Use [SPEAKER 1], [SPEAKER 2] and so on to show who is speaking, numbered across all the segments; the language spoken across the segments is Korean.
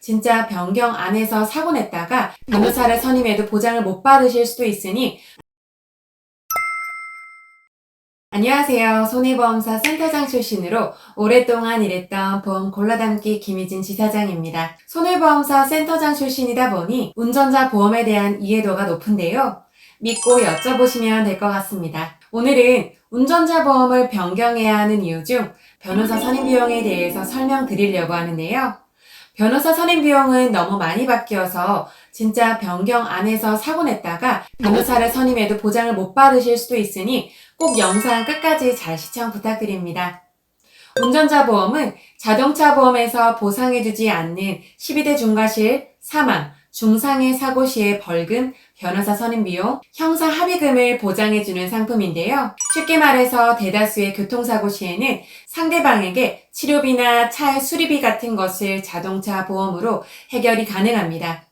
[SPEAKER 1] 진짜 변경 안에서 사고 냈다가 변호사를 선임해도 보장을 못 받으실 수도 있으니 안녕하세요. 손해보험사 센터장 출신으로 오랫동안 일했던 보험 골라담기 김희진 지사장입니다. 손해보험사 센터장 출신이다 보니 운전자 보험에 대한 이해도가 높은데요. 믿고 여쭤보시면 될 것 같습니다. 오늘은 운전자 보험을 변경해야 하는 이유 중 변호사 선임 비용에 대해서 설명드리려고 하는데요. 변호사 선임 비용은 너무 많이 바뀌어서 진짜 변경 안에서 사고 냈다가 변호사를 선임해도 보장을 못 받으실 수도 있으니 꼭 영상 끝까지 잘 시청 부탁드립니다. 운전자 보험은 자동차 보험에서 보상해주지 않는 12대 중과실, 사망, 중상해 사고 시의 벌금, 변호사 선임 비용, 형사 합의금을 보장해주는 상품인데요. 쉽게 말해서 대다수의 교통사고 시에는 상대방에게 치료비나 차의 수리비 같은 것을 자동차 보험으로 해결이 가능합니다.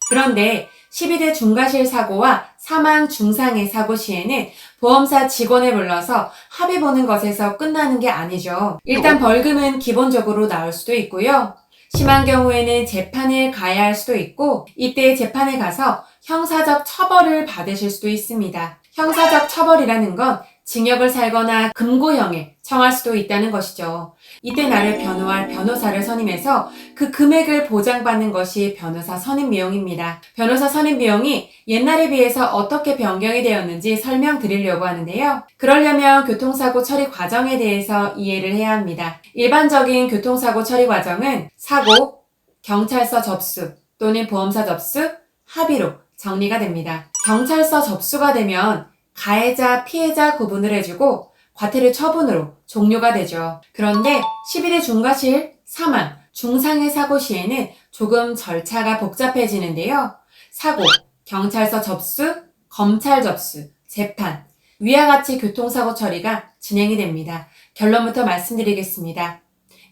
[SPEAKER 1] 그런데 12대 중과실 사고와 사망 중상해 사고 시에는 보험사 직원을 불러서 합의 보는 것에서 끝나는 게 아니죠. 일단 벌금은 기본적으로 나올 수도 있고요. 심한 경우에는 재판을 가야 할 수도 있고 이때 재판에 가서 형사적 처벌을 받으실 수도 있습니다. 형사적 처벌이라는 건 징역을 살거나 금고형에 처할 수도 있다는 것이죠. 이때 나를 변호할 변호사를 선임해서 그 금액을 보장받는 것이 변호사 선임 비용입니다. 변호사 선임 비용이 옛날에 비해서 어떻게 변경이 되었는지 설명드리려고 하는데요. 그러려면 교통사고 처리 과정에 대해서 이해를 해야 합니다. 일반적인 교통사고 처리 과정은 사고, 경찰서 접수 또는 보험사 접수, 합의로 정리가 됩니다. 경찰서 접수가 되면 가해자, 피해자 구분을 해주고 과태료 처분으로 종료가 되죠. 그런데 12대 중과실, 사망, 중상해 사고 시에는 조금 절차가 복잡해지는데요. 사고, 경찰서 접수, 검찰 접수, 재판, 위와 같이 교통사고 처리가 진행이 됩니다. 결론부터 말씀드리겠습니다.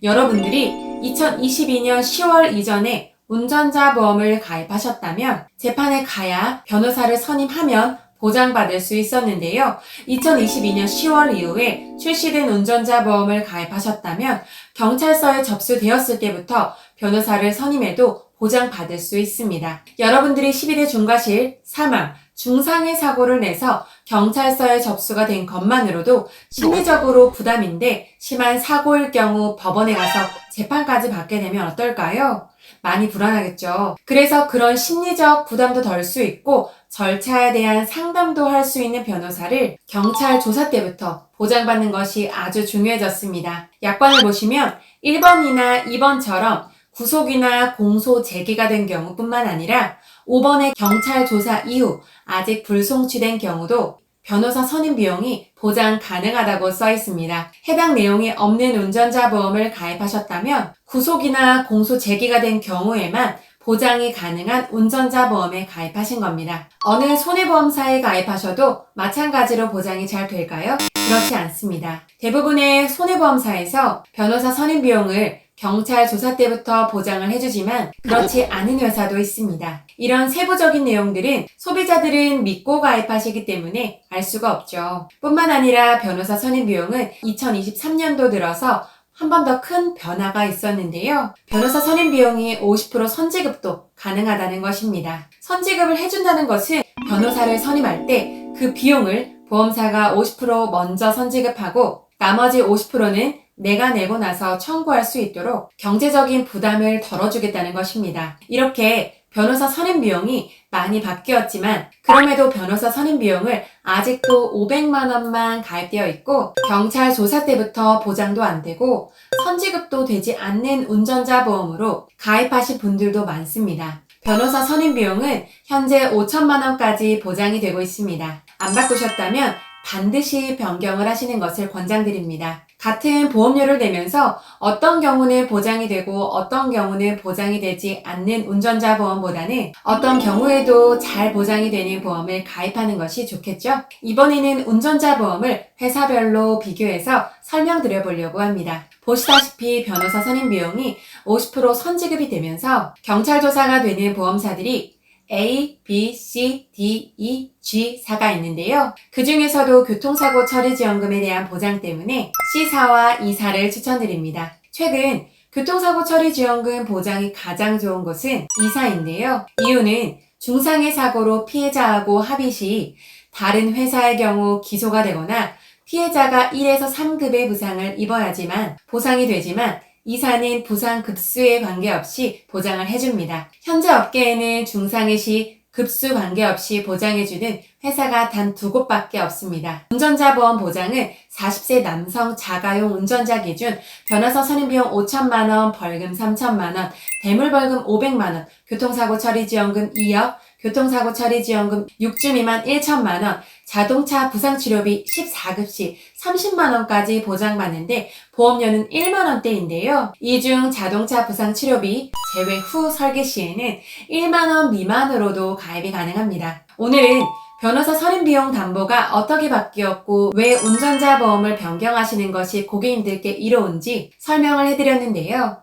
[SPEAKER 1] 여러분들이 2022년 10월 이전에 운전자 보험을 가입하셨다면 재판에 가야 변호사를 선임하면 보장받을 수 있었는데요. 2022년 10월 이후에 출시된 운전자 보험을 가입하셨다면 경찰서에 접수되었을 때부터 변호사를 선임해도 보장받을 수 있습니다. 여러분들이 12대 중과실, 사망, 중상해 사고를 내서 경찰서에 접수가 된 것만으로도 심리적으로 부담인데 심한 사고일 경우 법원에 가서 재판까지 받게 되면 어떨까요? 많이 불안하겠죠. 그래서 그런 심리적 부담도 덜 수 있고 절차에 대한 상담도 할 수 있는 변호사를 경찰 조사 때부터 보장받는 것이 아주 중요해졌습니다. 약관을 보시면 1번이나 2번처럼 구속이나 공소 제기가 된 경우뿐만 아니라 5번의 경찰 조사 이후 아직 불송치된 경우도 변호사 선임 비용이 보장 가능하다고 써 있습니다. 해당 내용이 없는 운전자 보험을 가입하셨다면 구속이나 공소 제기가 된 경우에만 보장이 가능한 운전자 보험에 가입하신 겁니다. 어느 손해보험사에 가입하셔도 마찬가지로 보장이 잘 될까요? 그렇지 않습니다. 대부분의 손해보험사에서 변호사 선임 비용을 경찰 조사 때부터 보장을 해주지만 그렇지 않은 회사도 있습니다. 이런 세부적인 내용들은 소비자들은 믿고 가입하시기 때문에 알 수가 없죠. 뿐만 아니라 변호사 선임 비용은 2023년도 들어서 한 번 더 큰 변화가 있었는데요. 변호사 선임 비용이 50% 선지급도 가능하다는 것입니다. 선지급을 해준다는 것은 변호사를 선임할 때 그 비용을 보험사가 50% 먼저 선지급하고 나머지 50%는 내가 내고 나서 청구할 수 있도록 경제적인 부담을 덜어주겠다는 것입니다. 이렇게 변호사 선임 비용이 많이 바뀌었지만 그럼에도 변호사 선임 비용을 아직도 500만 원만 가입되어 있고 경찰 조사 때부터 보장도 안 되고 선지급도 되지 않는 운전자 보험으로 가입하신 분들도 많습니다. 변호사 선임 비용은 현재 5천만 원까지 보장이 되고 있습니다. 안 바꾸셨다면 반드시 변경을 하시는 것을 권장드립니다. 같은 보험료를 내면서 어떤 경우는 보장이 되고 어떤 경우는 보장이 되지 않는 운전자 보험보다는 어떤 경우에도 잘 보장이 되는 보험을 가입하는 것이 좋겠죠? 이번에는 운전자 보험을 회사별로 비교해서 설명드려 보려고 합니다. 보시다시피 변호사 선임 비용이 50% 선지급이 되면서 경찰 조사가 되는 보험사들이 A, B, C, D, E, G사가 있는데요. 그 중에서도 교통사고 처리지원금에 대한 보장 때문에 C사와 E사를 추천드립니다. 최근 교통사고 처리 지원금 보장이 가장 좋은 곳은 이사인데요. 이유는 중상해 사고로 피해자하고 합의 시 다른 회사의 경우 기소가 되거나 피해자가 1에서 3급의 부상을 입어야지만 보상이 되지만 이사는 부상 급수에 관계없이 보장을 해줍니다. 현재 업계에는 중상해 시 급수 관계없이 보장해주는 회사가 단 2곳밖에 없습니다. 운전자 보험 보장은 40세 남성 자가용 운전자 기준 변호사 선임비용 5천만 원, 벌금 3천만 원, 대물벌금 500만 원, 교통사고 처리 지원금 2억, 교통사고 처리 지원금 6주 미만 1천만 원, 자동차 부상치료비 14급 시 30만 원까지 보장받는데 보험료는 1만 원대인데요. 이 중 자동차 부상치료비 제외 후 설계 시에는 1만 원 미만으로도 가입이 가능합니다. 오늘은 변호사 선임비용 담보가 어떻게 바뀌었고 왜 운전자 보험을 변경하시는 것이 고객님들께 이로운지 설명을 해드렸는데요.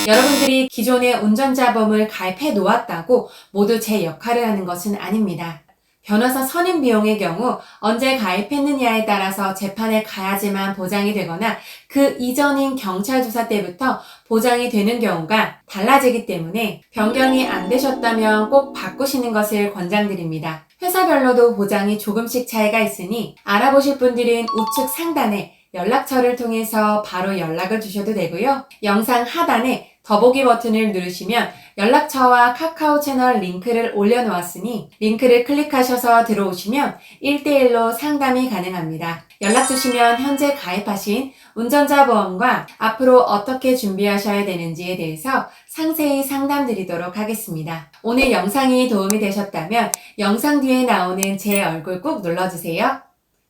[SPEAKER 1] 여러분들이 기존에 운전자 보험을 가입해 놓았다고 모두 제 역할을 하는 것은 아닙니다. 변호사 선임 비용의 경우 언제 가입했느냐에 따라서 재판에 가야지만 보장이 되거나 그 이전인 경찰 조사 때부터 보장이 되는 경우가 달라지기 때문에 변경이 안 되셨다면 꼭 바꾸시는 것을 권장드립니다. 회사별로도 보장이 조금씩 차이가 있으니 알아보실 분들은 우측 상단에 연락처를 통해서 바로 연락을 주셔도 되고요. 영상 하단에 더보기 버튼을 누르시면 연락처와 카카오 채널 링크를 올려놓았으니 링크를 클릭하셔서 들어오시면 1대1로 상담이 가능합니다. 연락 주시면 현재 가입하신 운전자 보험과 앞으로 어떻게 준비하셔야 되는지에 대해서 상세히 상담드리도록 하겠습니다. 오늘 영상이 도움이 되셨다면 영상 뒤에 나오는 제 얼굴 꼭 눌러주세요.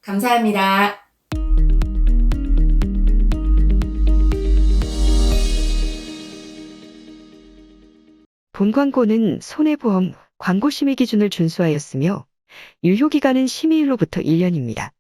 [SPEAKER 1] 감사합니다.
[SPEAKER 2] 본 광고는 손해보험 광고심의 기준을 준수하였으며 유효기간은 심의일로부터 1년입니다.